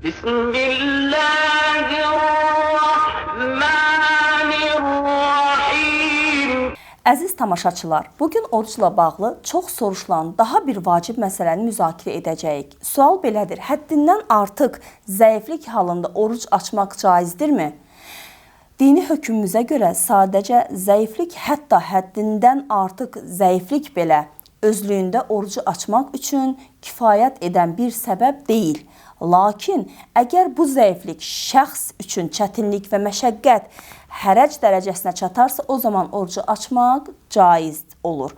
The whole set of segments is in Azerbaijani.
Bismillahirrahmanirrahim. Əziz tamaşaçılar, bugün orucla bağlı çox soruşulan daha bir vacib məsələni müzakirə edəcəyik. Sual belədir: həddindən artıq zəiflik halında oruc açmaq caizdirmi? Dini hökmümüzə görə sadəcə zəiflik, hətta həddindən artıq zəiflik belə özlüyündə orucu açmaq üçün kifayət edən bir səbəb deyil. Lakin əgər bu zəiflik şəxs üçün çətinlik və məşəqqət hərəc dərəcəsinə çatarsa, o zaman orucu açmaq caiz olur.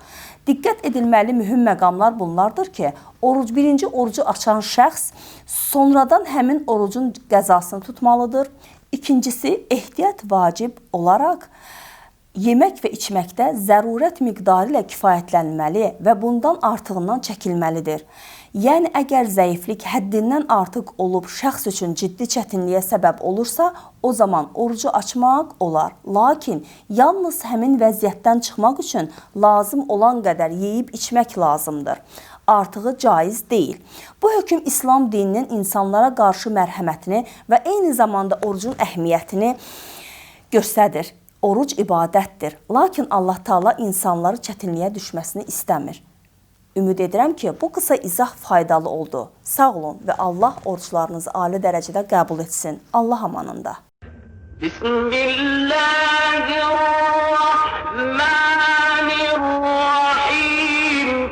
Diqqət edilməli mühüm məqamlar bunlardır ki, birinci orucu açan şəxs sonradan həmin orucun qəzasını tutmalıdır. İkincisi, ehtiyat vacib olaraq yemək və içməkdə zərurət miqdarı ilə kifayətlənməli və bundan artığından çəkilməlidir. Yəni, əgər zəiflik həddindən artıq olub şəxs üçün ciddi çətinliyə səbəb olursa, o zaman orucu açmaq olar. Lakin yalnız həmin vəziyyətdən çıxmaq üçün lazım olan qədər yeyib içmək lazımdır. Artığı caiz deyil. Bu hökm İslam dininin insanlara qarşı mərhəmətini və eyni zamanda orucun əhəmiyyətini göstərir. Oruc ibadətdir. Lakin Allah Taala insanları çətinliyə düşməsini istəmir. Ümid edirəm ki, bu qısa izah faydalı oldu. Sağ olun və Allah oruclarınızı ali dərəcədə qəbul etsin. Allah amanında. Bismillahirrahmanirrahim.